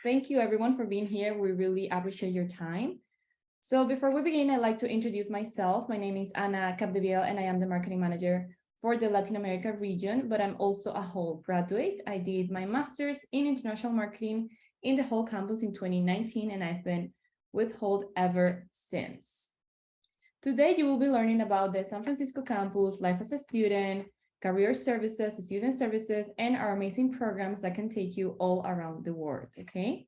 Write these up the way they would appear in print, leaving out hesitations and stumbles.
Thank you everyone for being here. We really appreciate your time. So before we begin, I'd like to introduce myself. My name is Ana Capdeville and I am the marketing manager for the Latin America region, but I'm also a Holt graduate. I did my master's in international marketing in the Holt campus in 2019, and I've been with Holt ever since. Today, you will be learning about the San Francisco campus, life as a student, career services, student services, and our amazing programs that can take you all around the world, okay?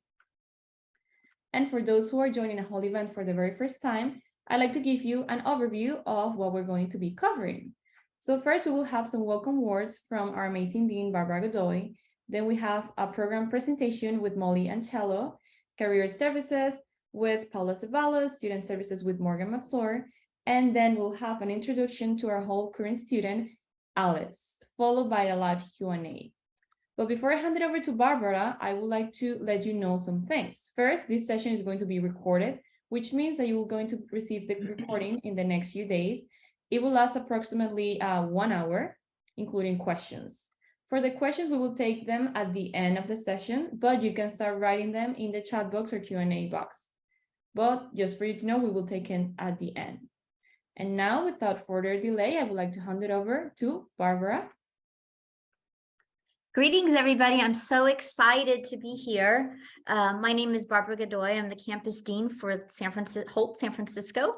And for those who are joining a whole event for the very first time, I'd like to give you an overview of what we're going to be covering. So first, we will have some welcome words from our amazing Dean, Barbara Godoy. Then we have a program presentation with Molly Ancello, career services with Paula Ceballos, student services with Morgan McClure, and then we'll have an introduction to our whole current student, Alice, followed by a live Q&A. But before I hand it over to Barbara, I would like to let you know some things. First, this session is going to be recorded, which means that you are going to receive the recording in the next few days. It will last approximately 1 hour, including questions. For the questions, we will take them at the end of the session, but you can start writing them in the chat box or Q&A box. But just for you to know, we will take them at the end. And now, without further delay, I would like to hand it over to Barbara. Greetings, everybody. I'm so excited to be here. My name is Barbara Godoy. I'm the campus dean for Holt, San Francisco.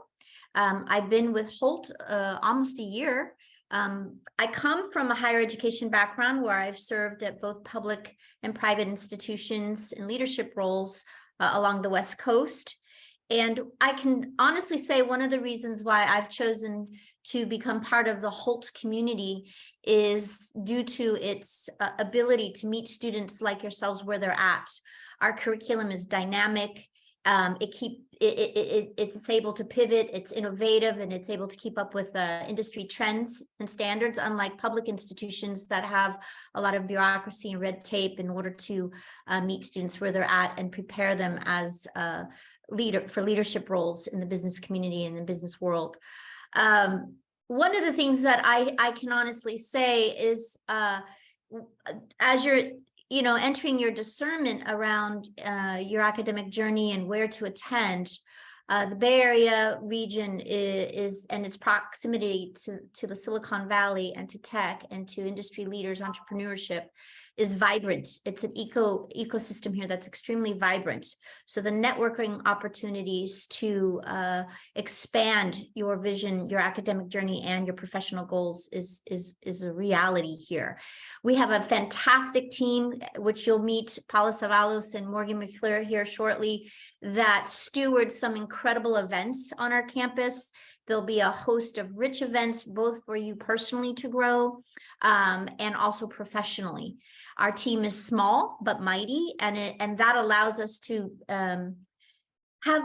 I've been with Holt almost a year. I come from a higher education background where I've served at both public and private institutions in leadership roles along the West Coast. And I can honestly say one of the reasons why I've chosen to become part of the Holt community is due to its ability to meet students like yourselves where they're at. Our curriculum is dynamic. It's able to pivot, it's innovative, and it's able to keep up with industry trends and standards, unlike public institutions that have a lot of bureaucracy and red tape in order to meet students where they're at and prepare them as leadership roles in the business community and the business world. One of the things that I can honestly say is as you're entering your discernment around your academic journey and where to attend, the Bay Area region is and its proximity to the Silicon Valley and to tech and to industry leaders, entrepreneurship is vibrant. It's an ecosystem here that's extremely vibrant. So the networking opportunities to expand your vision, your academic journey, and your professional goals is a reality here. We have a fantastic team, which you'll meet Paula Ceballos and Morgan McClure here shortly, that steward some incredible events on our campus. There'll be a host of rich events, both for you personally to grow and also professionally. Our team is small but mighty, and that allows us to have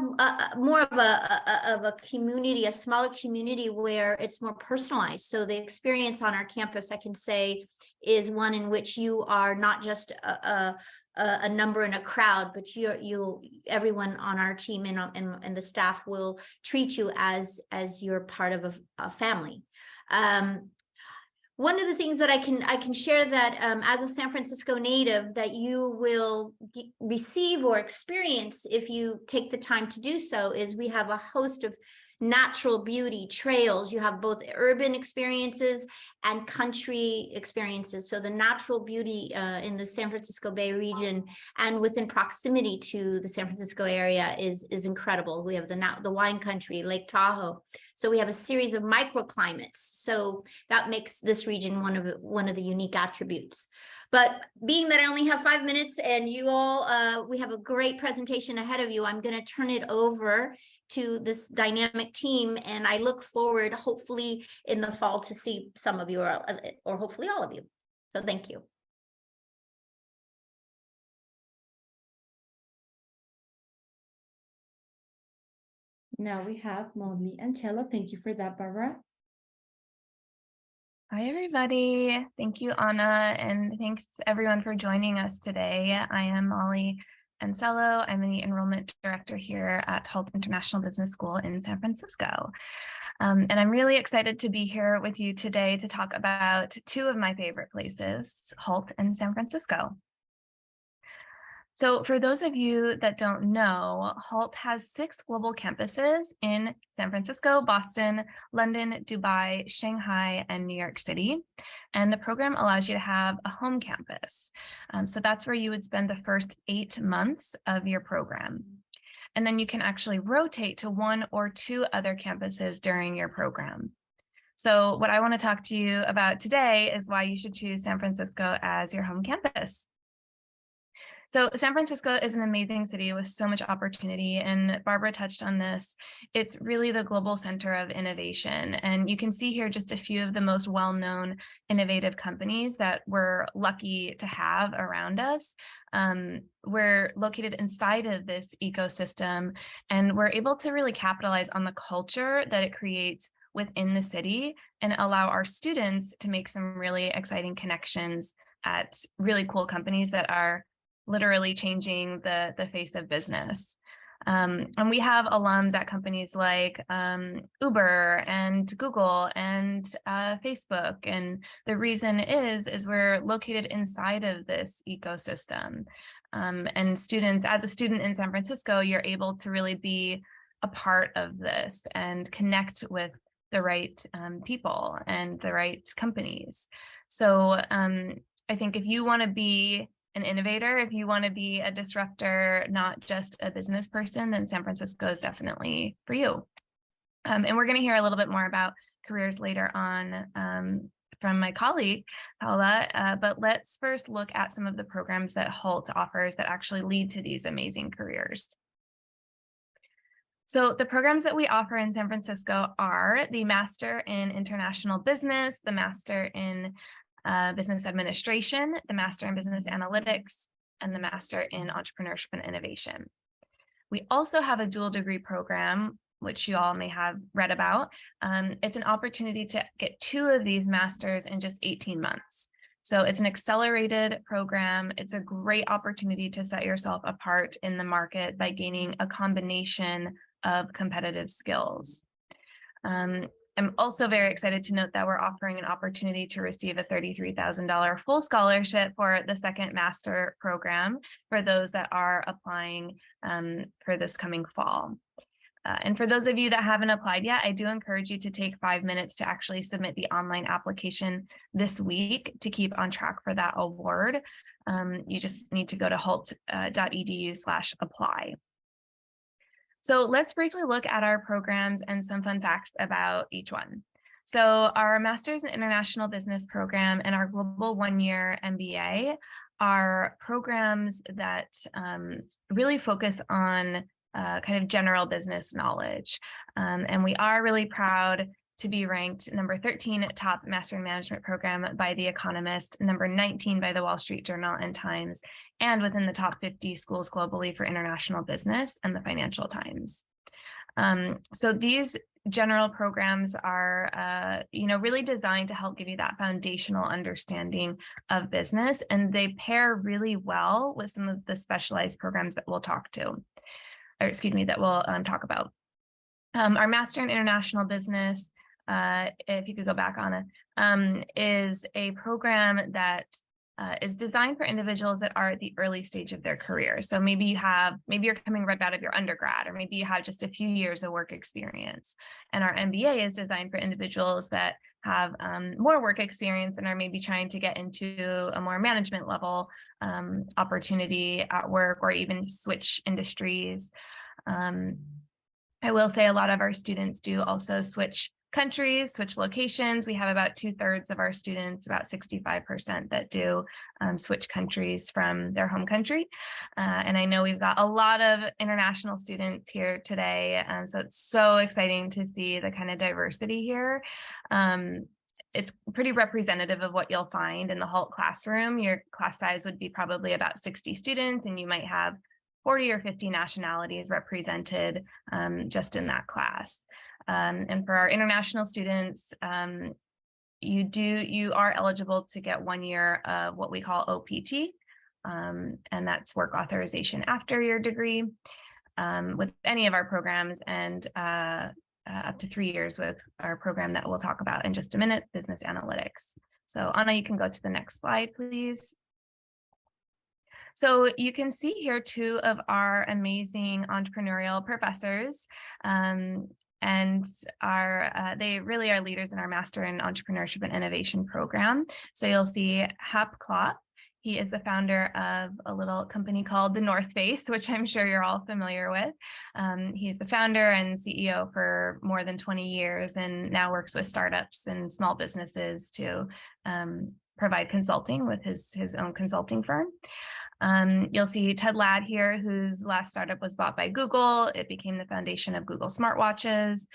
more of a community, a smaller community where it's more personalized. So the experience on our campus, I can say, is one in which you are not just a number in a crowd, but everyone on our team and the staff will treat you as you're part of a family. One of the things that I can share that as a San Francisco native that you will receive or experience if you take the time to do so is we have a host of natural beauty trails. You have both urban experiences and country experiences. So the natural beauty in the San Francisco Bay region and within proximity to the San Francisco area is incredible. We have the wine country, Lake Tahoe. So we have a series of microclimates. So that makes this region one of the unique attributes. But being that I only have 5 minutes and you all, we have a great presentation ahead of you, I'm going to turn it over to this dynamic team, and I look forward, hopefully in the fall, to see some of you or hopefully all of you. So thank you. Now we have Molly Ancello. Thank you for that, Barbara. Hi, everybody. Thank you, Anna, and thanks everyone for joining us today. I am Molly Ancello. I'm the enrollment director here at Holt International Business School in San Francisco. And I'm really excited to be here with you today to talk about two of my favorite places, Holt and San Francisco. So for those of you that don't know, HALT has 6 global campuses in San Francisco, Boston, London, Dubai, Shanghai, and New York City. And the program allows you to have a home campus. So that's where you would spend the first 8 months of your program. And then you can actually rotate to 1 or 2 other campuses during your program. So what I want to talk to you about today is why you should choose San Francisco as your home campus. So San Francisco is an amazing city with so much opportunity, and Barbara touched on this. It's really the global center of innovation, and you can see here just a few of the most well-known innovative companies that we're lucky to have around us. We're located inside of this ecosystem, and we're able to really capitalize on the culture that it creates within the city and allow our students to make some really exciting connections at really cool companies that are literally changing the face of business. And we have alums at companies like Uber and Google and Facebook. And the reason is we're located inside of this ecosystem. And students, as a student in San Francisco, you're able to really be a part of this and connect with the right people and the right companies. So I think if you want to be an innovator, if you want to be a disruptor, not just a business person, then San Francisco is definitely for you. And we're going to hear a little bit more about careers later on from my colleague, Paula, but let's first look at some of the programs that HALT offers that actually lead to these amazing careers. So the programs that we offer in San Francisco are the Master in International Business, the Master in Business Administration, the Master in Business Analytics, and the Master in Entrepreneurship and Innovation. We also have a dual degree program, which you all may have read about. It's an opportunity to get 2 of these masters in just 18 months. So it's an accelerated program. It's a great opportunity to set yourself apart in the market by gaining a combination of competitive skills. I'm also very excited to note that we're offering an opportunity to receive a $33,000 full scholarship for the second master program for those that are applying for this coming fall. And for those of you that haven't applied yet, I do encourage you to take 5 minutes to actually submit the online application this week to keep on track for that award. You just need to go to halt.edu/apply. So let's briefly look at our programs and some fun facts about each one. So our Master's in International Business program and our Global 1-Year MBA are programs that really focus on kind of general business knowledge. And we are really proud to be ranked number 13 top Master in Management program by The Economist, number 19 by the Wall Street Journal and Times, and within the top 50 schools globally for international business and the Financial Times. So these general programs are, really designed to help give you that foundational understanding of business, and they pair really well with some of the specialized programs that we'll talk about. Our Master in International Business, if you could go back on it, is a program that is designed for individuals that are at the early stage of their career. So maybe you're coming right out of your undergrad, or maybe you have just a few years of work experience. And our MBA is designed for individuals that have more work experience and are maybe trying to get into a more management level opportunity at work, or even switch industries. I will say a lot of our students do also switch countries, switch locations. We have about 2/3 of our students, about 65% that do switch countries from their home country. And I know we've got a lot of international students here today. So it's so exciting to see the kind of diversity here. It's pretty representative of what you'll find in the HALT classroom. Your class size would be probably about 60 students, and you might have 40 or 50 nationalities represented just in that class. And for our international students, you are eligible to get 1 year of what we call OPT, and that's work authorization after your degree with any of our programs, and up to 3 years with our program that we'll talk about in just a minute, Business Analytics. So Anna, you can go to the next slide, please. So you can see here two of our amazing entrepreneurial professors, and they really are leaders in our Master in Entrepreneurship and Innovation program. So you'll see Hap Klopp. He is the founder of a little company called The North Face, which I'm sure you're all familiar with. He's the founder and CEO for more than 20 years and now works with startups and small businesses to provide consulting with his own consulting firm. You'll see Ted Ladd here, whose last startup was bought by Google. It became the foundation of Google smartwatches.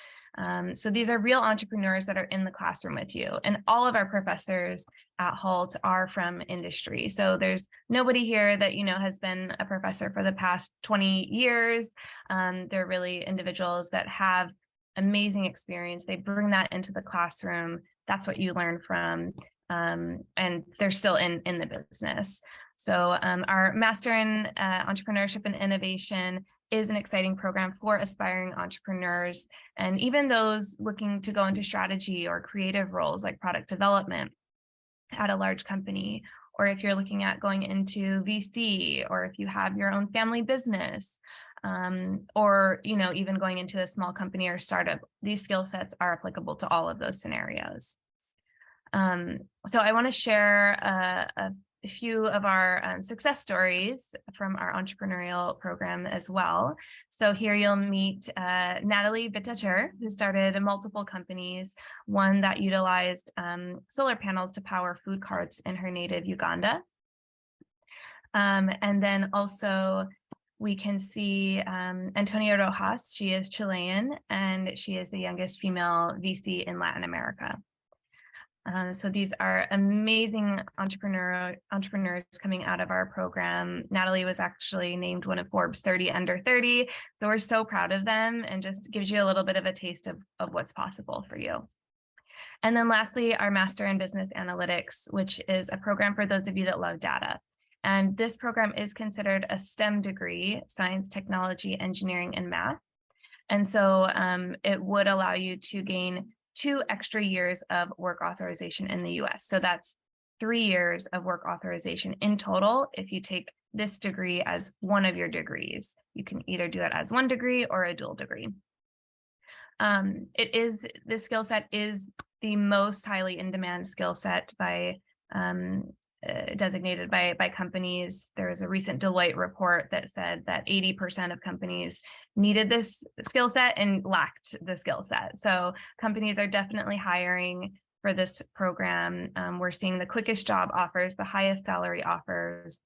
So these are real entrepreneurs that are in the classroom with you. And all of our professors at Hult are from industry. So there's nobody here that, has been a professor for the past 20 years. They're really individuals that have amazing experience. They bring that into the classroom. That's what you learn from. And they're still in the business. So our Master in Entrepreneurship and Innovation is an exciting program for aspiring entrepreneurs and even those looking to go into strategy or creative roles like product development at a large company, or if you're looking at going into VC, or if you have your own family business, or even going into a small company or startup. These skill sets are applicable to all of those scenarios. So I want to share a few of our success stories from our entrepreneurial program as well. So here you'll meet Natalie Vitacher, who started multiple companies, one that utilized solar panels to power food carts in her native Uganda. And then also we can see Antonia Rojas. She is Chilean, and she is the youngest female VC in Latin America. So these are amazing entrepreneurs coming out of our program. Natalie was actually named one of Forbes 30 under 30. So we're so proud of them, and just gives you a little bit of a taste of what's possible for you. And then lastly, our Master in Business Analytics, which is a program for those of you that love data. And this program is considered a STEM degree: science, technology, engineering, and math. And so it would allow you to gain 2 extra years of work authorization in the US. So that's 3 years of work authorization in total if you take this degree as one of your degrees. You can either do it as one degree or a dual degree. This skill set is the most highly in demand skill set by designated by companies. There was a recent Deloitte report that said that 80% of companies needed this skill set and lacked the skill set. So companies are definitely hiring for this program. We're seeing the quickest job offers, the highest salary offers.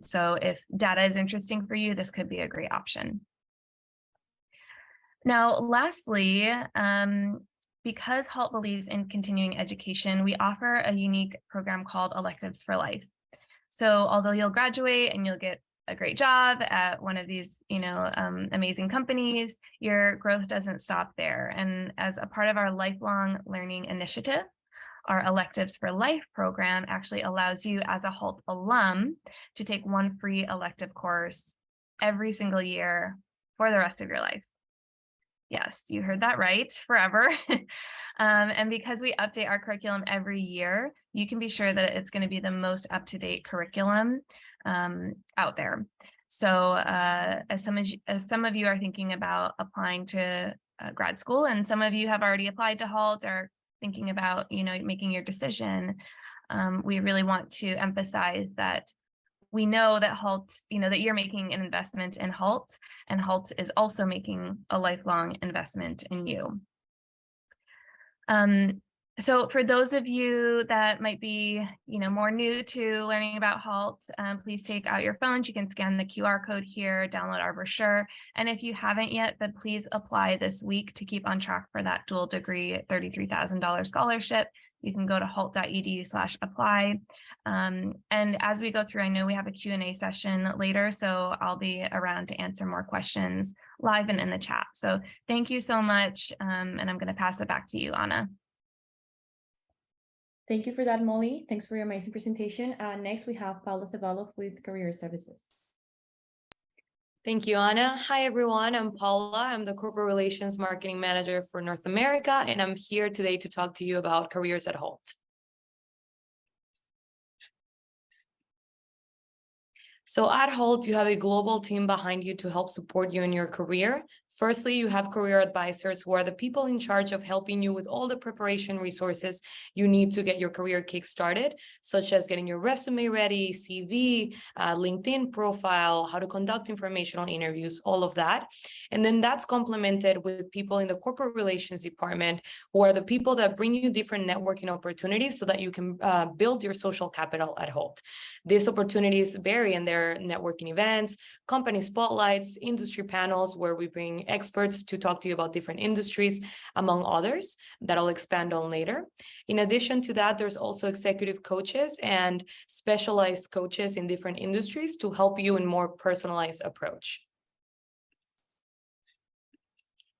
So if data is interesting for you, this could be a great option. Now, lastly, because Hult believes in continuing education, we offer a unique program called Electives for Life. So although you'll graduate and you'll get a great job at one of these, amazing companies, your growth doesn't stop there. And as a part of our lifelong learning initiative, our Electives for Life program actually allows you as a Hult alum to take one free elective course every single year for the rest of your life. Yes, you heard that right, forever. And because we update our curriculum every year, you can be sure that it's going to be the most up-to-date curriculum out there. So as some of you are thinking about applying to grad school, and some of you have already applied to Hult or thinking about, making your decision, we really want to emphasize that we know that Hult, that you're making an investment in Hult, and Hult is also making a lifelong investment in you. So for those of you that might be, more new to learning about Hult, please take out your phones. You can scan the QR code here, download our brochure. And if you haven't yet, then please apply this week to keep on track for that dual degree $33,000 scholarship. You can go to hult.edu/apply. And as we go through, I know we have a Q&A session later, so I'll be around to answer more questions live and in the chat. So thank you so much. And I'm going to pass it back to you, Anna. Thank you for that, Molly. Thanks for your amazing presentation. Next, we have Paula Ceballos with Career Services. Thank you, Anna. Hi, everyone. I'm Paula. I'm the Corporate Relations Marketing Manager for North America, and I'm here today to talk to you about careers at Hult. So at Holt, you have a global team behind you to help support you in your career. Firstly, you have career advisors who are the people in charge of helping you with all the preparation resources you need to get your career kick-started, such as getting your resume ready, CV, LinkedIn profile, how to conduct informational interviews, all of that. And then that's complemented with people in the corporate relations department who are the people that bring you different networking opportunities so that you can build your social capital at Holt. These opportunities vary in their networking events, company spotlights, industry panels where we bring experts to talk to you about different industries, among others, that I'll expand on later. In addition to that, there's also executive coaches and specialized coaches in different industries to help you in more personalized approach.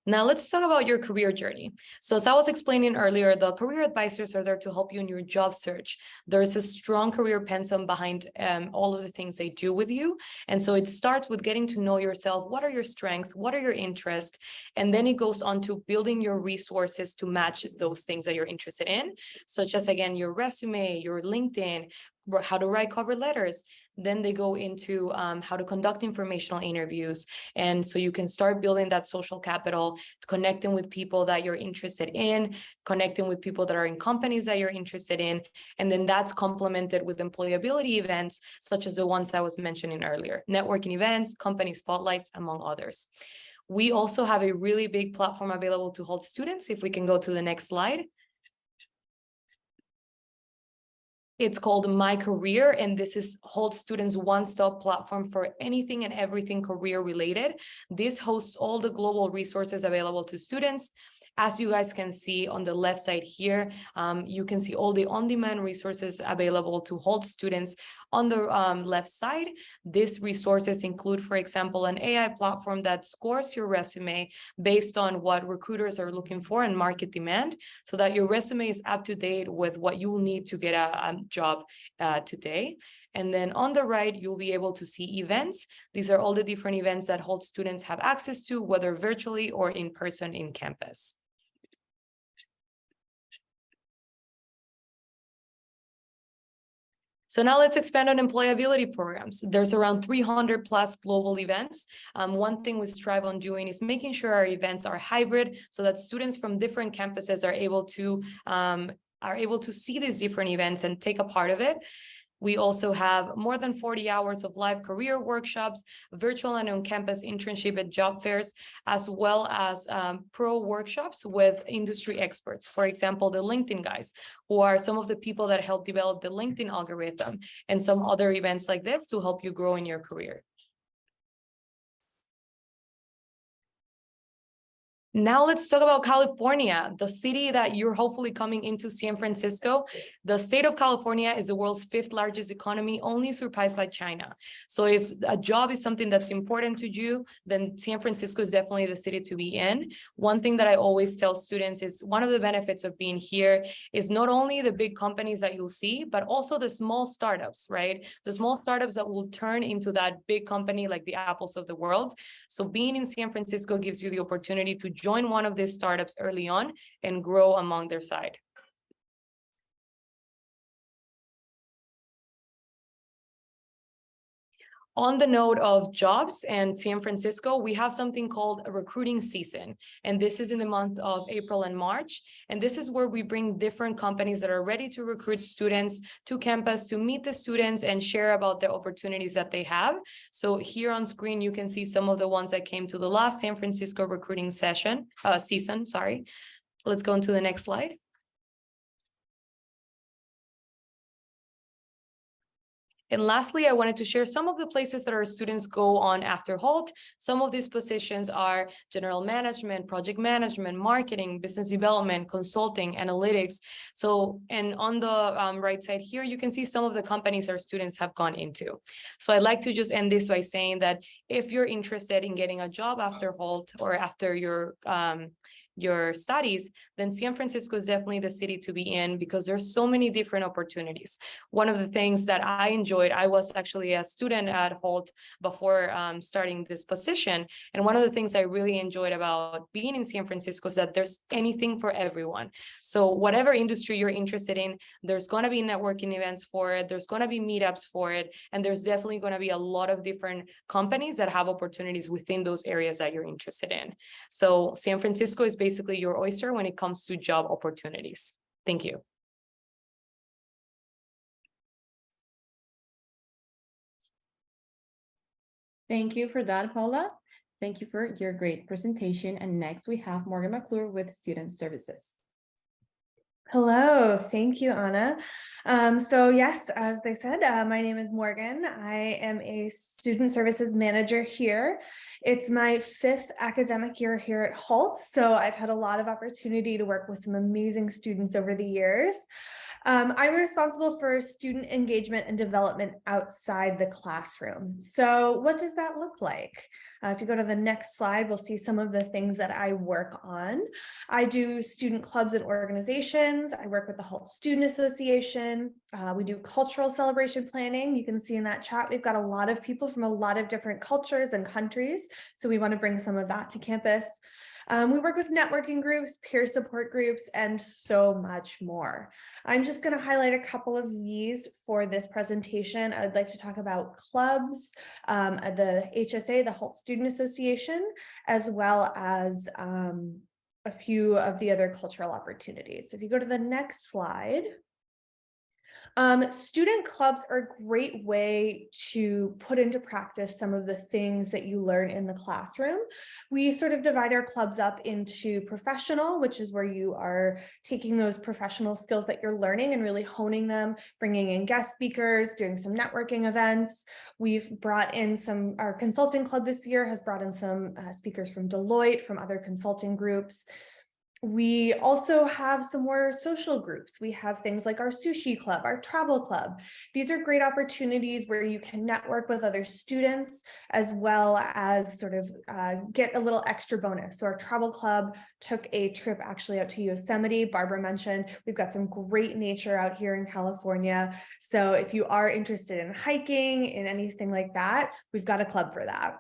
Now let's talk about your career journey. So as I was explaining earlier, the career advisors are there to help you in your job search. There's a strong career pensum behind all of the things they do with you. And so it starts with getting to know yourself. What are your strengths? What are your interests? And then it goes on to building your resources to match those things that you're interested in, such as, again, your resume, your LinkedIn, how to write cover letters. Then they go into how to conduct informational interviews. And so you can start building that social capital, connecting with people that you're interested in, connecting with people that are in companies that you're interested in. And then that's complemented with employability events, such as the ones I was mentioning earlier, networking events, company spotlights, among others. We also have a really big platform available to Holt students. If we can go to the next slide. It's called My Career, and this is Holt Students' one-stop platform for anything and everything career related. This hosts all the global resources available to students. As you guys can see on the left side here, you can see all the on-demand resources available to Holt students on the left side. These resources include, for example, an AI platform that scores your resume based on what recruiters are looking for and market demand, so that your resume is up to date with what you will need to get a job today. And then on the right, you'll be able to see events. These are all the different events that Holt students have access to, whether virtually or in person in campus. So now let's expand on employability programs. There's around 300 plus global events. One thing we strive on doing is making sure our events are hybrid so that students from different campuses are able to see these different events and take a part of it. We also have more than 40 hours of live career workshops, virtual and on-campus internship and job fairs, as well as pro workshops with industry experts. For example, the LinkedIn guys, who are some of the people that help develop the LinkedIn algorithm, and some other events like this to help you grow in your career. Now let's talk about California, the city that you're hopefully coming into, San Francisco. The state of California is the world's 5th largest economy, only surpassed by China. So if a job is something that's important to you, then San Francisco is definitely the city to be in. One thing that I always tell students is one of the benefits of being here is not only the big companies that you'll see, but also the small startups, right? The small startups that will turn into that big company like the Apples of the world. So being in San Francisco gives you the opportunity to join one of these startups early on and grow among their side. On the note of jobs and San Francisco, we have something called a recruiting season. And this is in the month of April and March. And this is where we bring different companies that are ready to recruit students to campus to meet the students and share about the opportunities that they have. So here on screen, you can see some of the ones that came to the last San Francisco recruiting season. Let's go into the next slide. And lastly, I wanted to share some of the places that our students go on after Holt. Some of these positions are general management, project management, marketing, business development, consulting, analytics. So, and on the right side here, you can see some of the companies our students have gone into. So I'd like to just end this by saying that if you're interested in getting a job after Holt or after your studies, then San Francisco is definitely the city to be in because there's so many different opportunities. One of the things that I enjoyed, I was actually a student at Holt before starting this position. And one of the things I really enjoyed about being in San Francisco is that there's anything for everyone. So whatever industry you're interested in, there's going to be networking events for it. There's going to be meetups for it. And there's definitely going to be a lot of different companies that have opportunities within those areas that you're interested in. So San Francisco is basically your oyster when it comes to job opportunities. Thank you. Thank you for that, Paula. Thank you for your great presentation. And next we have Morgan McClure with Student Services. Hello, thank you, Anna. So yes, as they said, my name is Morgan. I am a student services manager here. It's my 5th academic year here at Holt, so I've had a lot of opportunity to work with some amazing students over the years. I'm responsible for student engagement and development outside the classroom. So what does that look like? If you go to the next slide, we'll see some of the things that I work on. I do student clubs and organizations. I work with the Holt Student Association. We do cultural celebration planning. You can see in that chat, we've got a lot of people from a lot of different cultures and countries. So we want to bring some of that to campus. We work with networking groups, peer support groups, and so much more. I'm just going to highlight a couple of these for this presentation. I'd like to talk about clubs, the HSA, the Holt Student Association, as well as a few of the other cultural opportunities. So if you go to the next slide. Student clubs are a great way to put into practice some of the things that you learn in the classroom. We sort of divide our clubs up into professional, which is where you are taking those professional skills that you're learning and really honing them, bringing in guest speakers, doing some networking events. We've brought in our consulting club this year has brought in some speakers from Deloitte, from other consulting groups. We also have some more social groups. We have things like our sushi club, our travel club. These are great opportunities where you can network with other students as well as sort of get a little extra bonus. So our travel club took a trip actually out to Yosemite. Barbara mentioned we've got some great nature out here in California. So if you are interested in hiking and anything like that, we've got a club for that.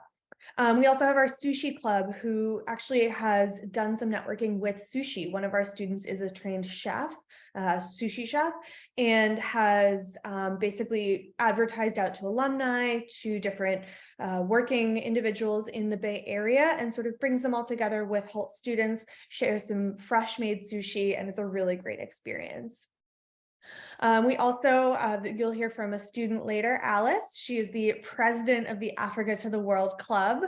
We also have our sushi club who actually has done some networking with sushi. One of our students is a trained chef, sushi chef, and has basically advertised out to alumni, to different working individuals in the Bay Area, and sort of brings them all together with Holt students, shares some fresh made sushi, and it's a really great experience. We also, you'll hear from a student later, Alice. She is the president of the Africa to the World Club.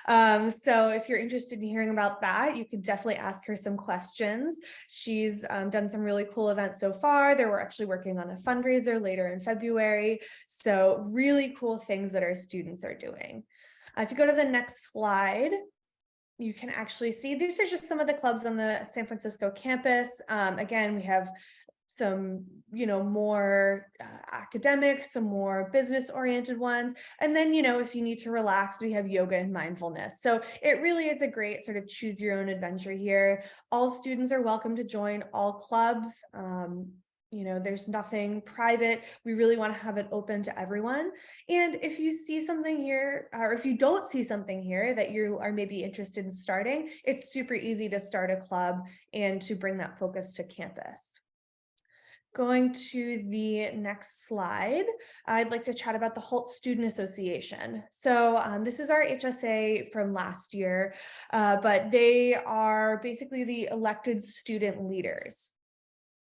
So if you're interested in hearing about that, you could definitely ask her some questions. She's done some really cool events so far. They were actually working on a fundraiser later in February. So really cool things that our students are doing. If you go to the next slide, you can actually see these are just some of the clubs on the San Francisco campus. Again, we have some, more academic, some more business oriented ones. And then, if you need to relax, we have yoga and mindfulness. So it really is a great sort of choose your own adventure here. All students are welcome to join all clubs. There's nothing private. We really want to have it open to everyone. And if you see something here, or if you don't see something here that you are maybe interested in starting, it's super easy to start a club and to bring that focus to campus. Going to the next slide, I'd like to chat about the Holt Student Association. So this is our HSA from last year, but they are basically the elected student leaders.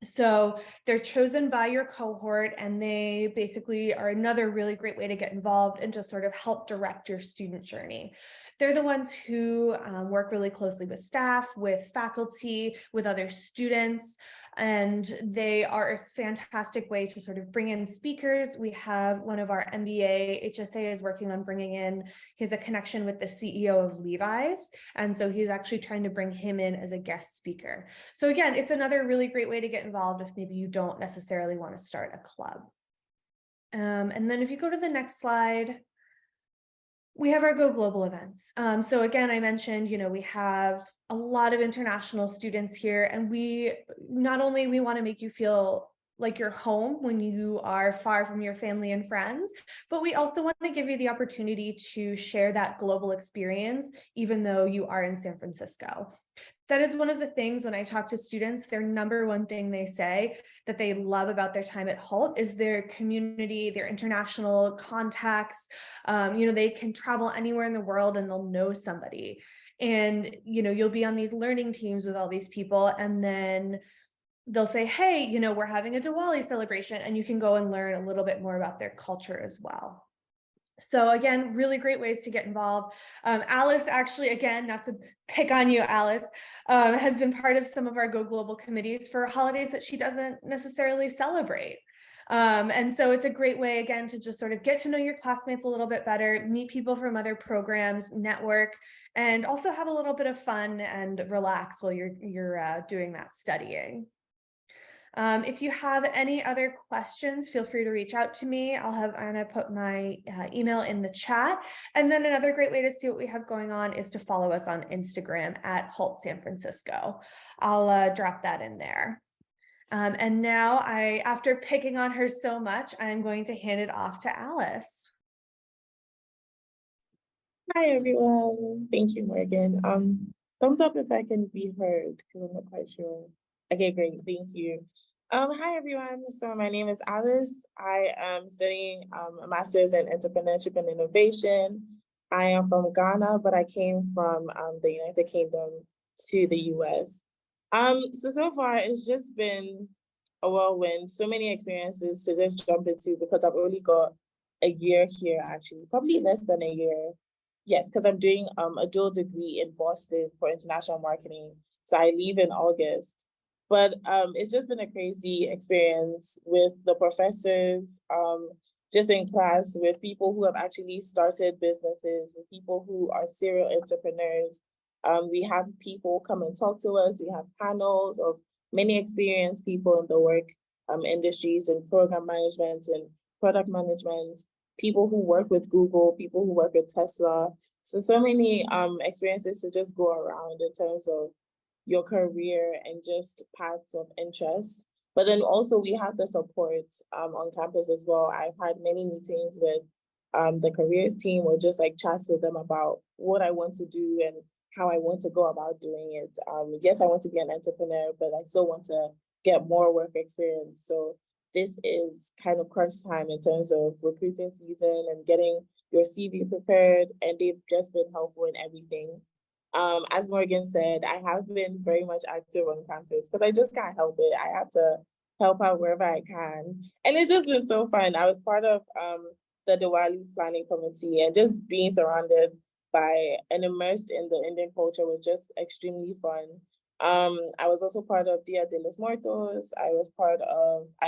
So they're chosen by your cohort, and they basically are another really great way to get involved and to sort of help direct your student journey. They're the ones who work really closely with staff, with faculty, with other students, and they are a fantastic way to sort of bring in speakers. We have one of our MBA HSA is working on bringing in, he has a connection with the CEO of Levi's, and so he's actually trying to bring him in as a guest speaker. So again, it's another really great way to get involved if maybe you don't necessarily want to start a club. And then if you go to the next slide, we have our Go Global events. So again, I mentioned, we have a lot of international students here, and we not only we want to make you feel like you're home when you are far from your family and friends, but we also want to give you the opportunity to share that global experience, even though you are in San Francisco. That is one of the things when I talk to students, their number one thing they say that they love about their time at Hult is their community, their international contacts. They can travel anywhere in the world and they'll know somebody. And, you'll be on these learning teams with all these people, and then they'll say, hey, we're having a Diwali celebration, and you can go and learn a little bit more about their culture as well. So again, really great ways to get involved. Alice, actually, again, not to pick on you, Alice, has been part of some of our Go Global committees for holidays that she doesn't necessarily celebrate. And so it's a great way, again, to just sort of get to know your classmates a little bit better, meet people from other programs, network, and also have a little bit of fun and relax while you're doing that studying. If you have any other questions, feel free to reach out to me. I'll have Anna put my email in the chat. And then another great way to see what we have going on is to follow us on Instagram at Hult San Francisco. I'll drop that in there. And now after picking on her so much, I'm going to hand it off to Alice. Hi everyone. Thank you, Morgan. Thumbs up if I can be heard because I'm not quite sure. Okay, great. Thank you. Hi everyone. So my name is Alice. I am studying a master's in entrepreneurship and innovation. I am from Ghana, but I came from the United Kingdom to the US. So far it's just been a whirlwind, so many experiences to just jump into because I've only got a year here, actually, probably less than a year. Yes, because I'm doing a dual degree in Boston for international marketing. So I leave in August. But it's just been a crazy experience with the professors, just in class, with people who have actually started businesses, with people who are serial entrepreneurs. We have people come and talk to us. We have panels of many experienced people in the work industries and program management and product management, people who work with Google, people who work with Tesla. So many experiences to just go around in terms of your career and just paths of interest. But then also we have the support on campus as well. I've had many meetings with the careers team or just like chats with them about what I want to do and how I want to go about doing it. Yes, I want to be an entrepreneur, but I still want to get more work experience. So this is kind of crunch time in terms of recruiting season and getting your CV prepared, and they've just been helpful in everything. As Morgan said, I have been very much active on campus because I just can't help it. I have to help out wherever I can. And it's just been so fun. I was part of the Diwali planning committee, and just being surrounded by and immersed in the Indian culture was just extremely fun. I was also part of Dia de los Muertos. I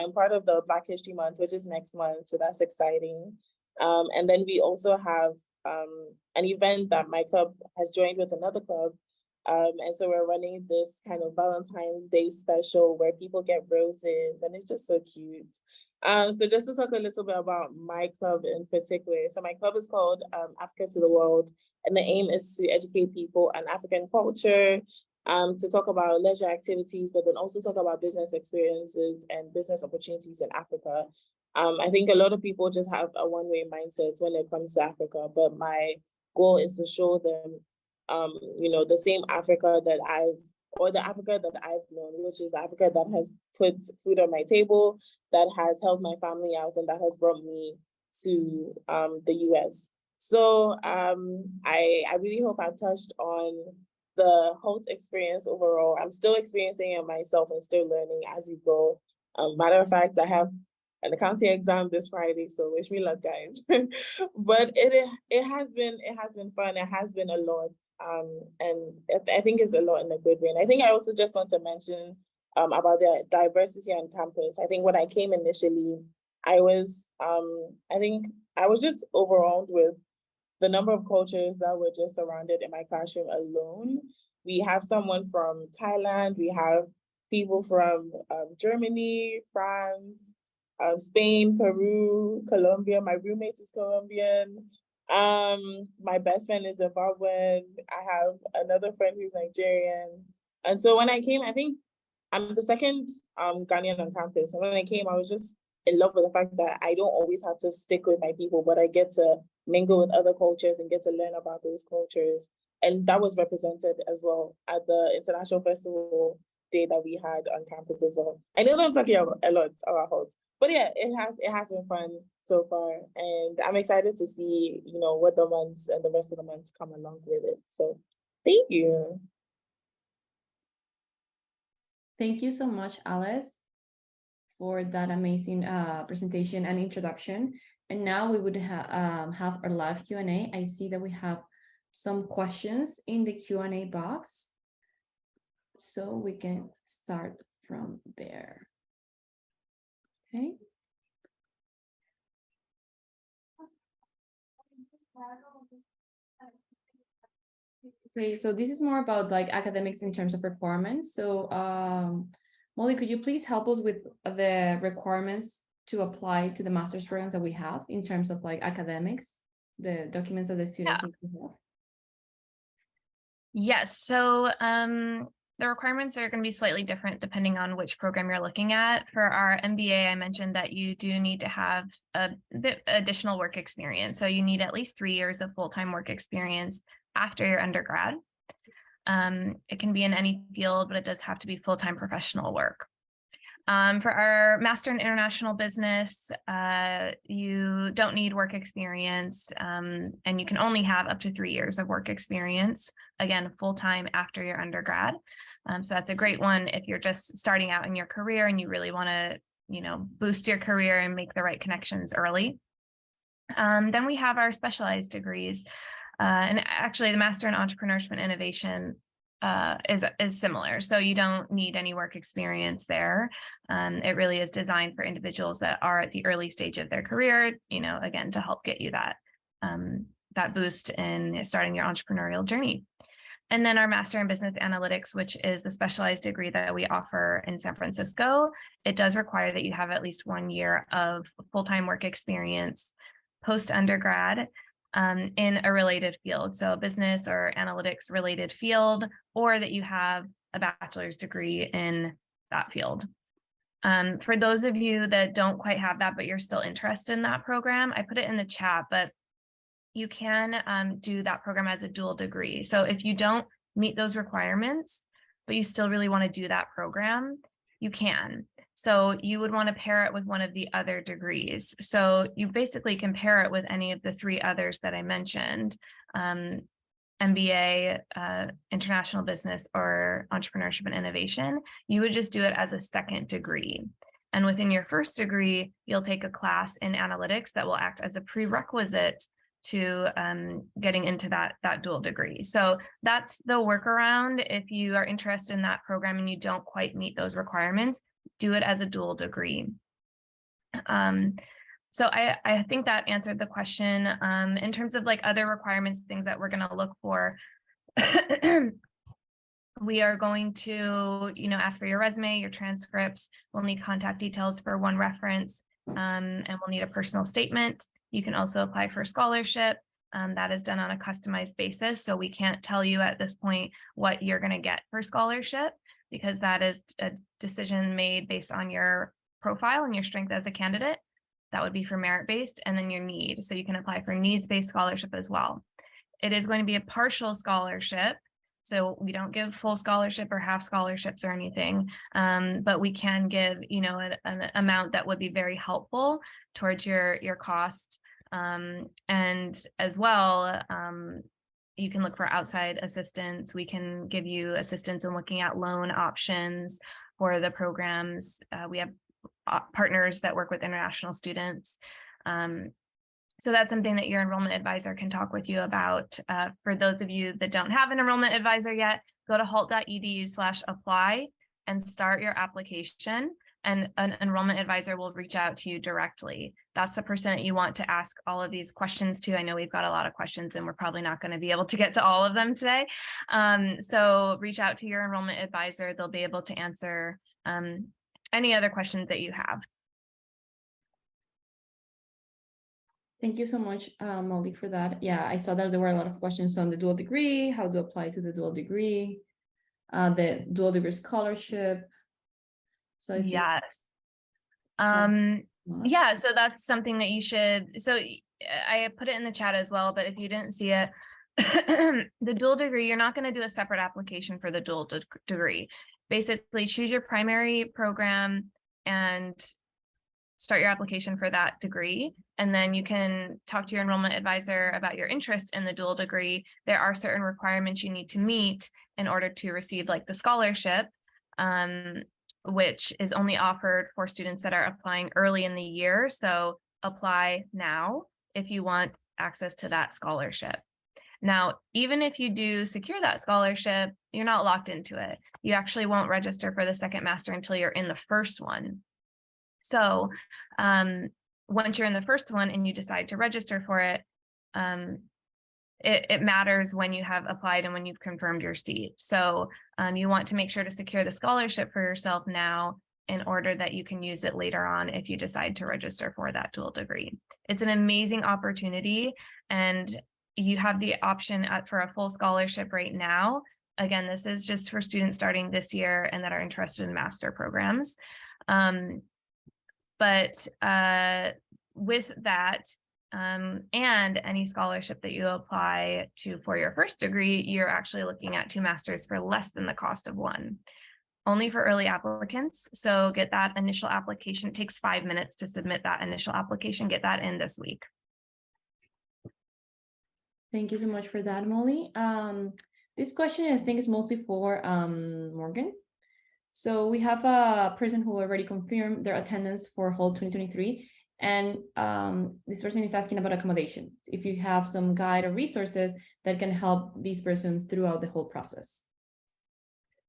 am part of the Black History Month, which is next month. So that's exciting. And then we also have an event that my club has joined with another club. And so we're running this kind of Valentine's Day special where people get roses, and it's just so cute. So just to talk a little bit about my club in particular. So my club is called Africa to the World, and the aim is to educate people on African culture, to talk about leisure activities, but then also talk about business experiences and business opportunities in Africa. I think a lot of people just have a one-way mindset when it comes to Africa, but my goal is to show them, the same Africa the Africa that I've known, which is Africa that has put food on my table, that has helped my family out, and that has brought me to the US. So I really hope I've touched on the Hult experience overall. I'm still experiencing it myself and still learning as you go. Matter of fact, I have an accounting exam this Friday, so wish me luck, guys. But it has been fun. It has been a lot, and I think it's a lot in a good way. And I think I also just want to mention about the diversity on campus. I think when I came initially, I think I was just overwhelmed with the number of cultures that were just surrounded in my classroom alone. We have someone from Thailand, we have people from Germany, France, Spain, Peru, Colombia. My roommate is Colombian. My best friend is Zimbabwean. I have another friend who's Nigerian. And so when I came, I think I'm the second Ghanaian on campus. And when I came, I was just in love with the fact that I don't always have to stick with my people, but I get to mingle with other cultures and get to learn about those cultures. And that was represented as well at the International Festival Day that we had on campus as well. I know that I'm talking a lot about, but yeah, it has been fun so far, and I'm excited to see what the months and the rest of the months come along with it. So thank you. Thank you so much, Alice, for that amazing presentation and introduction. And now we would have our live Q&A. I see that we have some questions in the Q&A box, so we can start from there. Okay. Okay, so this is more about like academics in terms of requirements. So Molly, could you please help us with the requirements to apply to the master's programs that we have in terms of like academics, the documents that the students need to have? Yes, so the requirements are going to be slightly different depending on which program you're looking at. For our MBA, I mentioned that you do need to have a bit additional work experience. So you need at least 3 years of full-time work experience after your undergrad. It can be in any field, but it does have to be full-time professional work. For our Master in International Business, you don't need work experience, and you can only have up to 3 years of work experience, again, full-time after your undergrad. So that's a great one if you're just starting out in your career and you really want to, boost your career and make the right connections early. Then we have our specialized degrees. And actually, the Master in Entrepreneurship and Innovation is similar. So you don't need any work experience there. It really is designed for individuals that are at the early stage of their career, again, to help get you that boost in starting your entrepreneurial journey. And then our Master in Business Analytics, which is the specialized degree that we offer in San Francisco. It does require that you have at least 1 year of full-time work experience post-undergrad in a related field, so a business or analytics related field, or that you have a bachelor's degree in that field. For those of you that don't quite have that, but you're still interested in that program, I put it in the chat, but you can do that program as a dual degree. So if you don't meet those requirements, but you still really want to do that program, you can. So you would want to pair it with one of the other degrees. So you basically can pair it with any of the 3 others that I mentioned, MBA, International Business, or Entrepreneurship and Innovation. You would just do it as a second degree. And within your first degree, you'll take a class in analytics that will act as a prerequisite to getting into that dual degree. So that's the workaround. If you are interested in that program and you don't quite meet those requirements, do it as a dual degree. So I think that answered the question. In terms of like other requirements, things that we're going to look for, we are going to, ask for your resume, your transcripts. We'll need contact details for 1 reference, and we'll need a personal statement. You can also apply for a scholarship. That is done on a customized basis. So we can't tell you at this point what you're going to get for scholarship, because that is a decision made based on your profile and your strength as a candidate. That would be for merit-based, and then your need. So you can apply for needs-based scholarship as well. It is going to be a partial scholarship. So we don't give full scholarship or half scholarships or anything, but we can give, an amount that would be very helpful towards your cost. And as well, you can look for outside assistance. We can give you assistance in looking at loan options for the programs. We have partners that work with international students. So that's something that your enrollment advisor can talk with you about. For those of you that don't have an enrollment advisor yet, go to halt.edu/apply and start your application, and an enrollment advisor will reach out to you directly. That's the person that you want to ask all of these questions to. I know we've got a lot of questions and we're probably not going to be able to get to all of them today. So reach out to your enrollment advisor. They'll be able to answer any other questions that you have. Thank you so much, Molly, for that. Yeah, I saw that there were a lot of questions on the dual degree, how to apply to the dual degree, the dual degree scholarship. So I think Yes. much. Yeah, so that's something that you should, so I put it in the chat as well, but if you didn't see it, the dual degree, you're not going to do a separate application for the dual degree. Basically, choose your primary program and start your application for that degree. And then you can talk to your enrollment advisor about your interest in the dual degree. There are certain requirements you need to meet in order to receive like the scholarship, which is only offered for students that are applying early in the year. So apply now if you want access to that scholarship. Now, even if you do secure that scholarship, you're not locked into it. You actually won't register for the second master until you're in the first one. So once you're in the first one and you decide to register for it, it matters when you have applied and when you've confirmed your seat. So you want to make sure to secure the scholarship for yourself now in order that you can use it later on if you decide to register for that dual degree. It's an amazing opportunity, and you have the option for a full scholarship right now. Again, this is just for students starting this year and that are interested in master programs. But with that, and any scholarship that you apply to for your first degree, you're actually looking at 2 masters for less than the cost of one. Only for early applicants. So get that initial application. It takes 5 minutes to submit that initial application. Get that in this week. Thank you so much for that, Molly. This question, I think, is mostly for Morgan. So we have a person who already confirmed their attendance for Hall 2023. And this person is asking about accommodation. If you have some guide or resources that can help these persons throughout the whole process.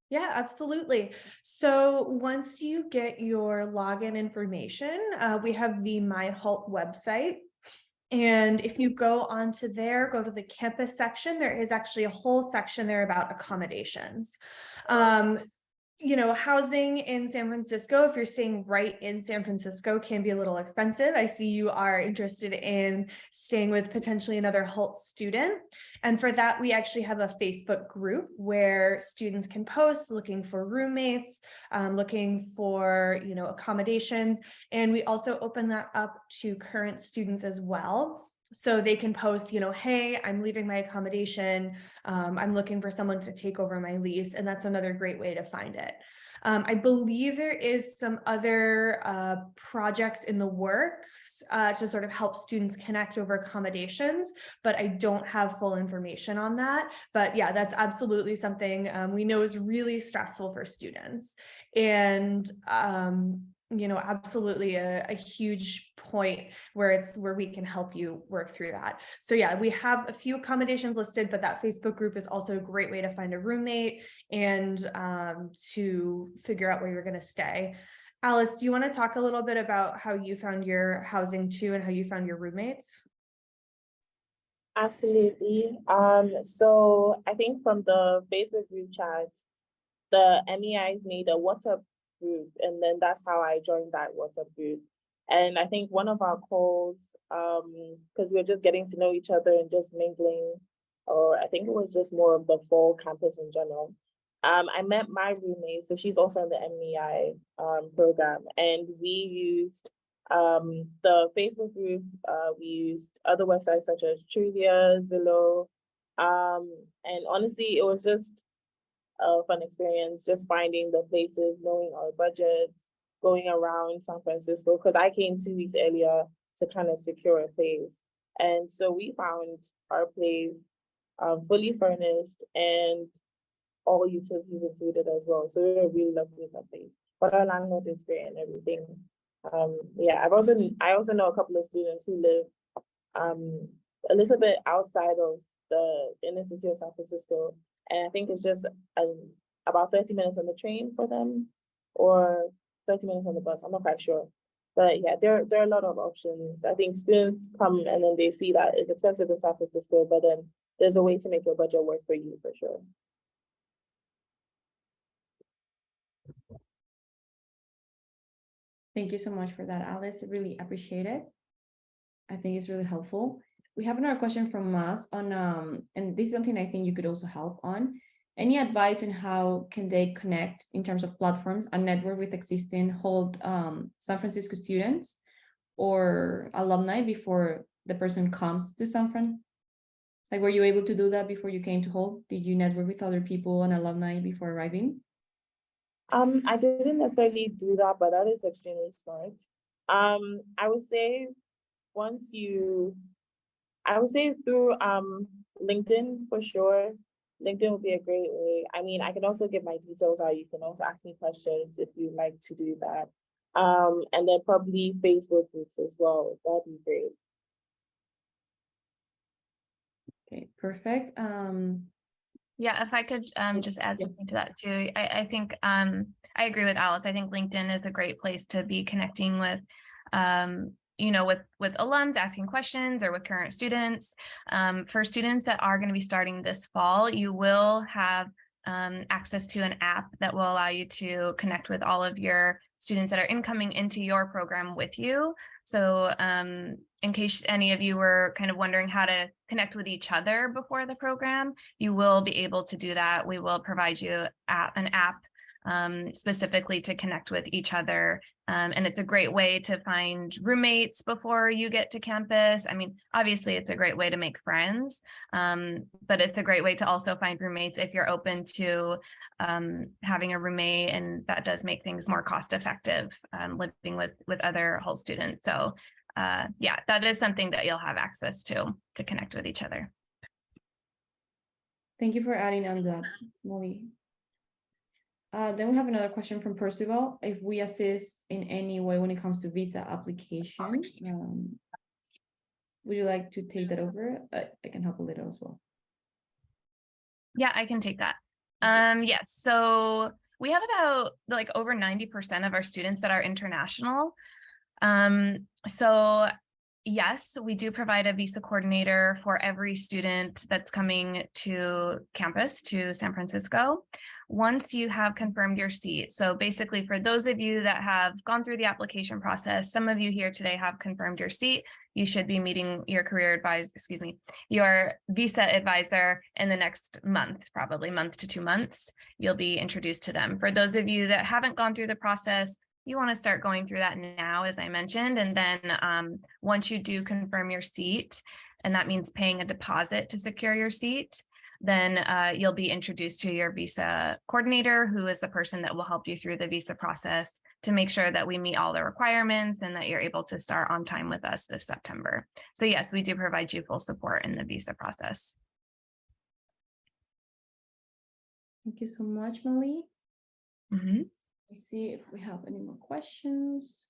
Yeah, absolutely. So once you get your login information, we have the MyHalt website. And if you go onto there, go to the campus section, there is actually a whole section there about accommodations. You know, housing in San Francisco, if you're staying right in San Francisco, can be a little expensive. I see you are interested in staying with potentially another HALT student. And for that, we actually have a Facebook group where students can post looking for roommates, looking for, you know, accommodations. And we also open that up to current students as well. So they can post, you know, hey, I'm leaving my accommodation. I'm looking for someone to take over my lease. And that's another great way to find it. I believe there is some other projects in the works to sort of help students connect over accommodations, but I don't have full information on that. But yeah, that's absolutely something we know is really stressful for students. And you know, absolutely a huge point where we can help you work through that. So yeah, we have a few accommodations listed, but that Facebook group is also a great way to find a roommate and to figure out where you're going to stay. Alice, do you want to talk a little bit about how you found your housing too and how you found your roommates? Absolutely. So I think from the Facebook group chat, the MEIs made a WhatsApp group, and then that's how I joined that WhatsApp group. And I think one of our calls, because we're just getting to know each other and just mingling, or I think it was just more of the fall campus in general. I met my roommate, so she's also in the MEI program, and we used the Facebook group. We used other websites such as Trivia, Zillow, and honestly, it was just a fun experience, just finding the places, knowing our budgets, going around San Francisco, because I came 2 weeks earlier to kind of secure a place. And so we found our place fully furnished and all utilities included as well. So we were really lucky with that place. But our landlord is great and everything. Yeah, I also know a couple of students who live a little bit outside of the inner city of San Francisco. And I think it's just about 30 minutes on the train for them, or 30 minutes on the bus. I'm not quite sure. But yeah, there are a lot of options. I think students come and then they see that it's expensive in San Francisco, but then there's a way to make your budget work for you for sure. Thank you so much for that, Alice. I really appreciate it. I think it's really helpful. We have another question from us on, and this is something I think you could also help on. Any advice on how can they connect in terms of platforms and network with existing hold San Francisco students or alumni before the person comes to San Fran? Like, were you able to do that before you came to Hold? Did you network with other people and alumni before arriving? I didn't necessarily do that, but that is extremely smart. I would say I would say through LinkedIn for sure. LinkedIn would be a great way. I mean, I can also get my details out. You can also ask me questions if you'd like to do that. And then probably Facebook groups as well. That'd be great. Okay, perfect. Yeah, if I could just add Yeah. something to that too. I think I agree with Alice. I think LinkedIn is a great place to be connecting with you know, with alums asking questions or with current students. For students that are going to be starting this fall, you will have access to an app that will allow you to connect with all of your students that are incoming into your program with you. So in case any of you were kind of wondering how to connect with each other before the program, you will be able to do that. We will provide you an app specifically to connect with each other. And it's a great way to find roommates before you get to campus. I mean, obviously it's a great way to make friends, but it's a great way to also find roommates if you're open to having a roommate, and that does make things more cost effective living with other Hull students. So yeah, that is something that you'll have access to connect with each other. Thank you for adding on that, Molly. Then we have another question from Percival. If we assist in any way when it comes to visa application, would you like to take that over? I can help a little as well. Yeah, I can take that. Yes, so we have about like over 90% of our students that are international. So yes, we do provide a visa coordinator for every student that's coming to campus to San Francisco. Once you have confirmed your seat, so basically for those of you that have gone through the application process, some of you here today have confirmed your seat, you should be meeting your your visa advisor in the next month, probably month to 2 months. You'll be introduced to them. For those of you that haven't gone through the process, you want to start going through that now, as I mentioned, and then once you do confirm your seat, and that means paying a deposit to secure your seat, then you'll be introduced to your visa coordinator, who is the person that will help you through the visa process to make sure that we meet all the requirements and that you're able to start on time with us this September. So yes, we do provide you full support in the visa process. Thank you so much, Molly. Mm-hmm. Let's see if we have any more questions.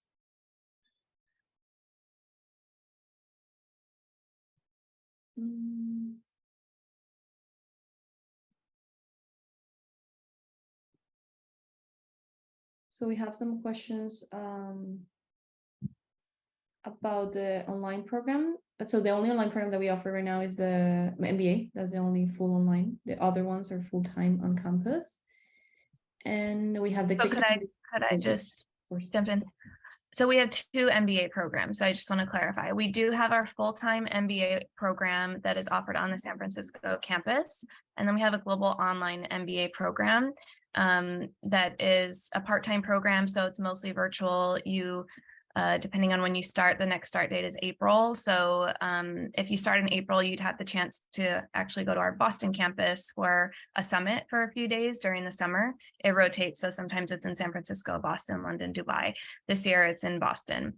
So we have some questions about the online program. So the only online program that we offer right now is the MBA. That's the only full online. The other ones are full-time on campus. And we have the So could I just jump in? So we have 2 MBA programs. So I just want to clarify. We do have our full-time MBA program that is offered on the San Francisco campus. And then we have a global online MBA program that is a part-time program. So it's mostly virtual. You, depending on when you start, the next start date is April. So if you start in April, you'd have the chance to actually go to our Boston campus for a summit for a few days during the summer. It rotates. So sometimes it's in San Francisco, Boston, London, Dubai. This year it's in Boston.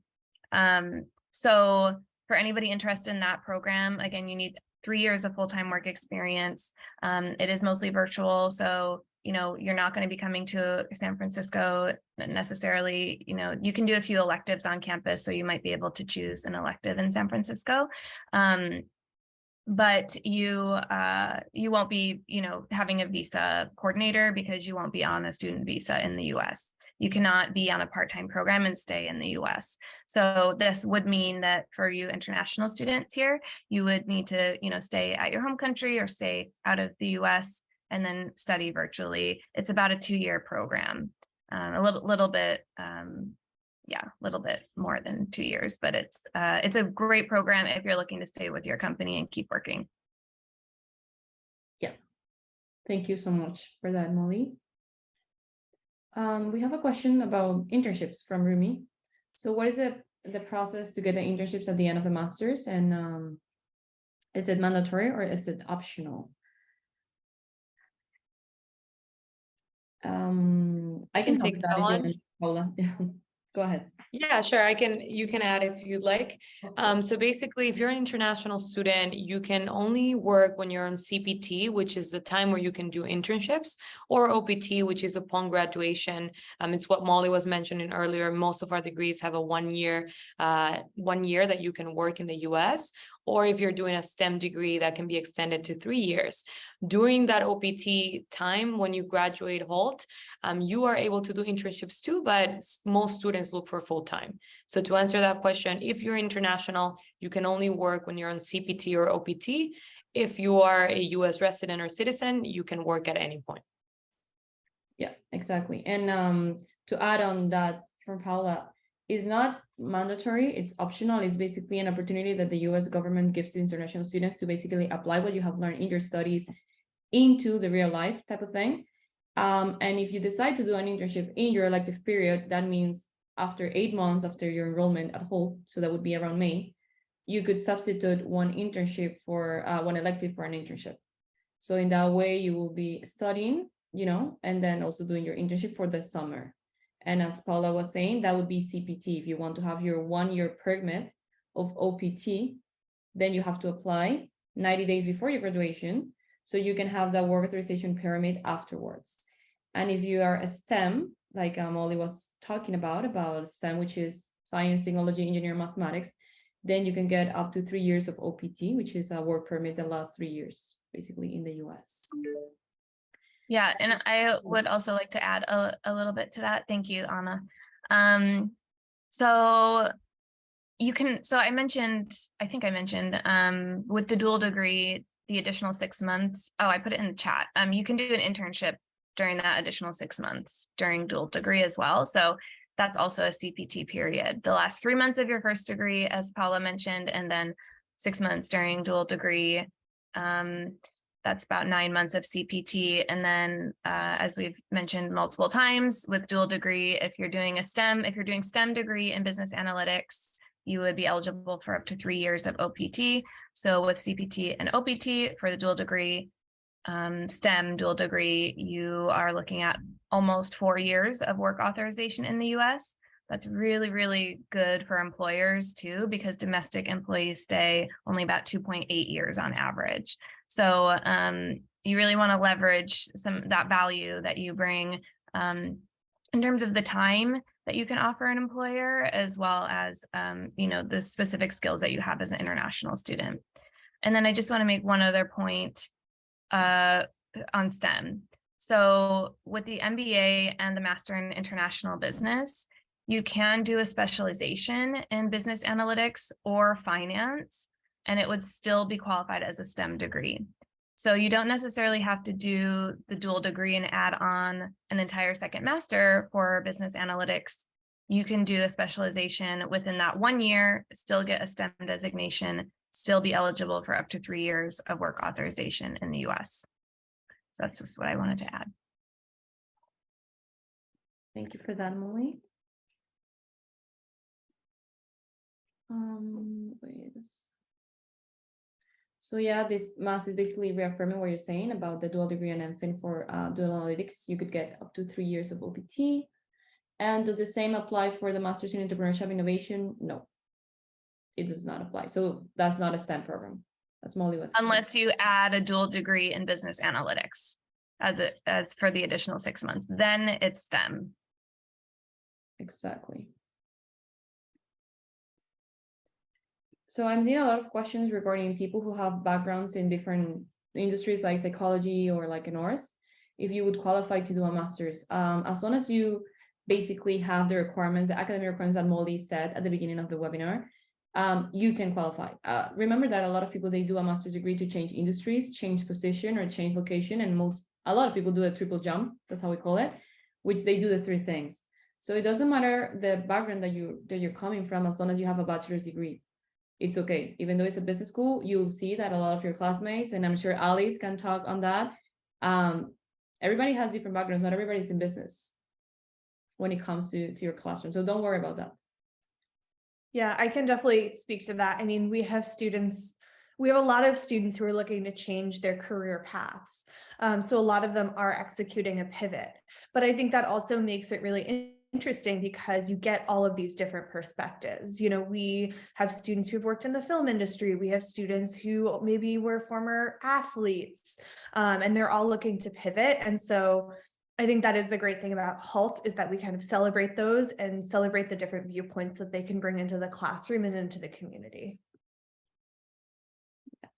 So for anybody interested in that program, again, you need 3 years of full-time work experience. It is mostly virtual. So you know, you're not going to be coming to San Francisco necessarily. You know, you can do a few electives on campus, so you might be able to choose an elective in San Francisco. But you won't be, you know, having a visa coordinator because you won't be on a student visa in the US. You cannot be on a part-time program and stay in the US. So this would mean that for you international students here, you would need to, you know, stay at your home country or stay out of the US and then study virtually. It's about a 2-year program, a little bit yeah, a little bit more than 2 years, but it's a great program if you're looking to stay with your company and keep working. Yeah, thank you so much for that, Molly. We have a question about internships from Rumi. So what is the process to get the internships at the end of the master's, and is it mandatory or is it optional? I can take help that if you one. want, Paula. Go ahead. Yeah, sure. You can add if you'd like. So basically, if you're an international student, you can only work when you're on CPT, which is the time where you can do internships, or OPT, which is upon graduation. It's what Molly was mentioning earlier. Most of our degrees have a 1 year, 1 year that you can work in the US. Or if you're doing a STEM degree, that can be extended to 3 years. During that OPT time, when you graduate HALT, you are able to do internships too, but most students look for full-time. So to answer that question, if you're international, you can only work when you're on CPT or OPT. If you are a US resident or citizen, you can work at any point. Yeah, exactly. And to add on that from Paula, is not mandatory, it's optional. It's basically an opportunity that the US government gives to international students to basically apply what you have learned in your studies into the real life type of thing. And if you decide to do an internship in your elective period, that means after 8 months after your enrollment at HALT, so that would be around May, you could substitute one internship for one elective for an internship. So in that way, you will be studying, and then also doing your internship for the summer. And as Paula was saying, that would be CPT. If you want to have your 1 year permit of OPT, then you have to apply 90 days before your graduation, so you can have that work authorization permit afterwards. And if you are a STEM, like Molly was talking about STEM, which is science, technology, engineering, mathematics, then you can get up to 3 years of OPT, which is a work permit that lasts 3 years, basically in the US. Yeah, and I would also like to add a little bit to that. Thank you, Anna. So you can, so I think I mentioned with the dual degree, the additional 6 months. Oh, I put it in the chat. You can do an internship during that additional 6 months during dual degree as well. So that's also a CPT period. The last 3 months of your first degree, as Paula mentioned, and then 6 months during dual degree. That's about 9 months of CPT. And then, as we've mentioned multiple times, with dual degree, if you're doing STEM degree in business analytics, you would be eligible for up to 3 years of OPT. So with CPT and OPT for the dual degree, STEM dual degree, you are looking at almost 4 years of work authorization in the US. That's really, really good for employers too, because domestic employees stay only about 2.8 years on average. So you really want to leverage that value that you bring in terms of the time that you can offer an employer, as well as the specific skills that you have as an international student. And then I just want to make one other point on STEM. So with the MBA and the Master in International Business, you can do a specialization in business analytics or finance, and it would still be qualified as a STEM degree. So you don't necessarily have to do the dual degree and add on an entire second master for business analytics. You can do a specialization within that 1 year, still get a STEM designation, still be eligible for up to 3 years of work authorization in the US. So that's just what I wanted to add. Thank you for that, Molly. So yeah, this math is basically reaffirming what you're saying about the dual degree and MPhil for dual analytics. You could get up to 3 years of OPT. And does the same apply for the Masters in Entrepreneurship Innovation? No, it does not apply. So that's not a STEM program, as Molly was saying. Unless you add a dual degree in business analytics as for the additional 6 months, then it's STEM. Exactly. So I'm seeing a lot of questions regarding people who have backgrounds in different industries like psychology or like in ours, if you would qualify to do a master's. As long as you basically have the requirements, the academic requirements that Molly said at the beginning of the webinar, you can qualify. Remember that a lot of people, they do a master's degree to change industries, change position or change location. And a lot of people do a triple jump, that's how we call it, which they do the 3 things. So it doesn't matter the background that you're coming from, as long as you have a bachelor's degree. It's okay. Even though it's a business school, you'll see that a lot of your classmates, and I'm sure Alice can talk on that. Everybody has different backgrounds. Not everybody's in business when it comes to your classroom. So don't worry about that. Yeah, I can definitely speak to that. I mean, we have a lot of students who are looking to change their career paths. So a lot of them are executing a pivot, but I think that also makes it really interesting because you get all of these different perspectives. You know, we have students who've worked in the film industry. We have students who maybe were former athletes, and they're all looking to pivot. And so I think that is the great thing about HALT, is that we kind of celebrate those and celebrate the different viewpoints that they can bring into the classroom and into the community.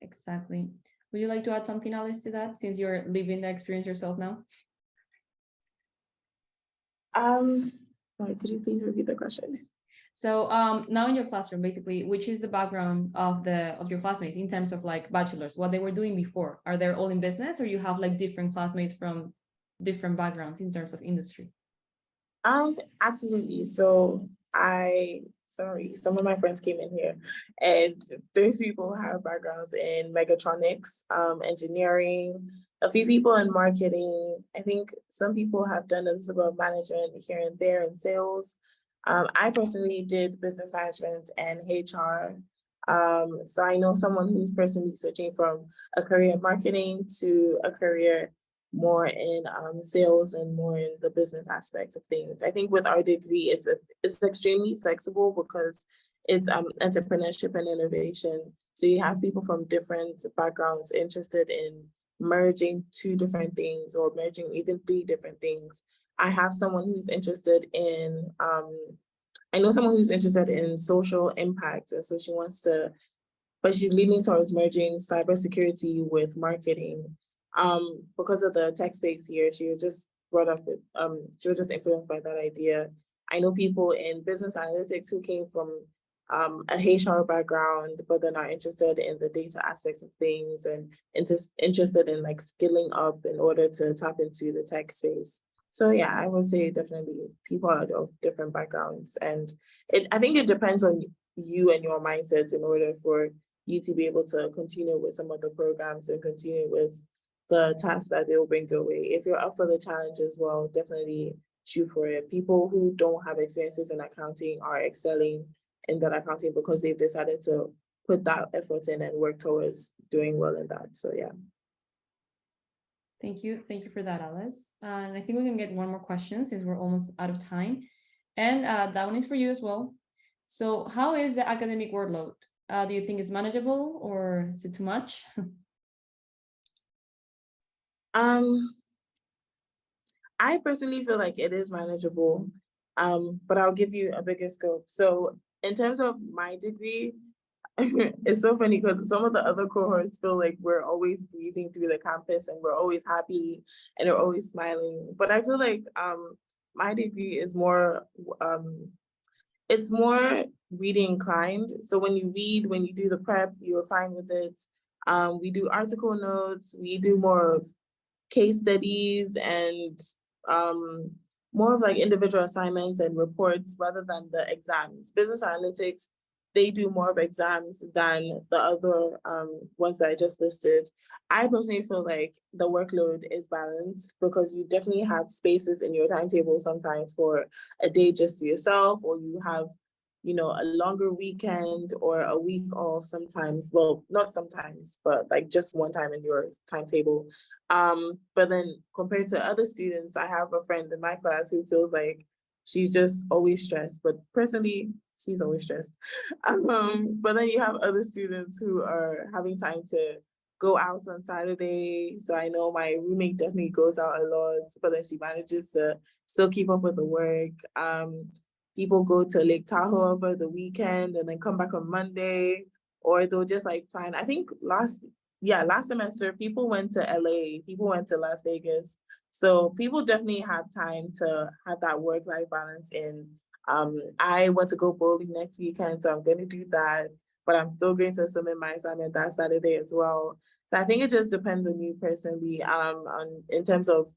Exactly. Would you like to add something, Alice, to that, since you're living the experience yourself now? Sorry, could you please repeat the question? So now in your classroom, basically, which is the background of your classmates in terms of like bachelors, what they were doing before? Are they all in business, or you have like different classmates from different backgrounds in terms of industry? Absolutely. So some of my friends came in here, and those people have backgrounds in mechatronics, engineering, a few people in marketing. I think some people have done a little bit of management here and there in sales. I personally did business management and HR. So I know someone who's personally switching from a career in marketing to a career more in sales and more in the business aspect of things. I think with our degree, it's extremely flexible because it's entrepreneurship and innovation. So you have people from different backgrounds interested in merging two different things or merging even three different things. I have someone who's interested in, I know someone who's interested in social impact. And so she wants to, but she's leaning towards merging cybersecurity with marketing. Because of the tech space here, she was just brought up with, she was just influenced by that idea. I know people in business analytics who came from a HR background, but then are interested in the data aspects of things and interested in like skilling up in order to tap into the tech space. So yeah, I would say definitely people are of different backgrounds, and I think it depends on you and your mindset in order for you to be able to continue with some of the programs and continue with the tasks that they will bring your way. If you're up for the challenge as well, definitely shoot for it. People who don't have experiences in accounting are excelling in that accounting because they've decided to put that effort in and work towards doing well in that. So yeah. Thank you for that, Alice. And I think we can get one more question since we're almost out of time. And that one is for you as well. So how is the academic workload? Do you think it's manageable, or is it too much? I personally feel like it is manageable, but I'll give you a bigger scope. So in terms of my degree, it's so funny because some of the other cohorts feel like we're always breezing through the campus and we're always happy and we're always smiling. But I feel like my degree is more, it's more reading inclined. So when you read, when you do the prep, you're fine with it. We do article notes, we do more of case studies and more of like individual assignments and reports rather than the exams. Business analytics, they do more of exams than the other ones that I just listed. I personally feel like the workload is balanced because you definitely have spaces in your timetable sometimes for a day just to yourself, or you have, you know, a longer weekend or a week off sometimes. Well, not sometimes, but like just one time in your timetable. But then compared to other students, I have a friend in my class who feels like she's just always stressed, but personally, she's always stressed. But then you have other students who are having time to go out on Saturday. So I know my roommate definitely goes out a lot, but then she manages to still keep up with the work. People go to Lake Tahoe over the weekend and then come back on Monday, or they'll just like plan. I think last semester, people went to LA, people went to Las Vegas. So people definitely have time to have that work-life balance in. I want to go bowling next weekend, so I'm going to do that, but I'm still going to submit my assignment that Saturday as well. So I think it just depends on you personally, in terms of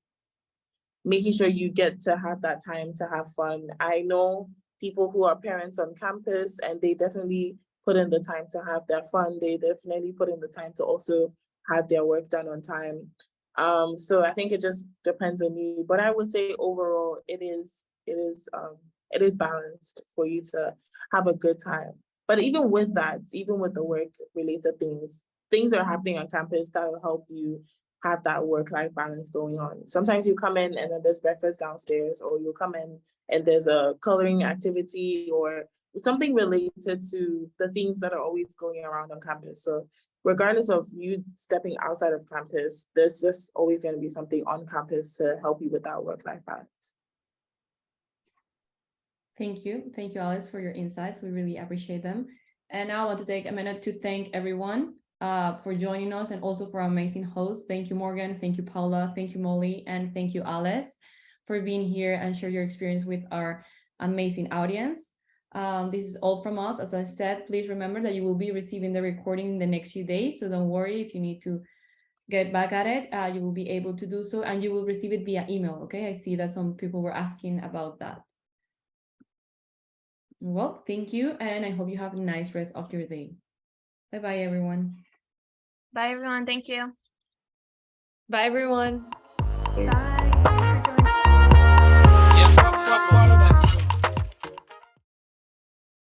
making sure you get to have that time to have fun. I know people who are parents on campus, and they definitely put in the time to have their fun. They definitely put in the time to also have their work done on time. So I think it just depends on you. But I would say overall, it is balanced for you to have a good time. But even with that, even with the work related things are happening on campus that will help you have that work-life balance going on. Sometimes you come in and then there's breakfast downstairs, or you come in and there's a coloring activity or something related to the things that are always going around on campus. So regardless of you stepping outside of campus, there's just always going to be something on campus to help you with that work-life balance. Thank you, Alice, for your insights. We really appreciate them. And now I want to take a minute to thank everyone for joining us, and also for our amazing hosts. Thank you, Morgan. Thank you, Paula. Thank you, Molly. And thank you, Alice, for being here and share your experience with our amazing audience. This is all from us. As I said, please remember that you will be receiving the recording in the next few days. So don't worry if you need to get back at it, you will be able to do so, and you will receive it via email. Okay, I see that some people were asking about that. Well, thank you, and I hope you have a nice rest of your day. Bye-bye, everyone. Bye, everyone. Thank you. Bye, everyone. Bye.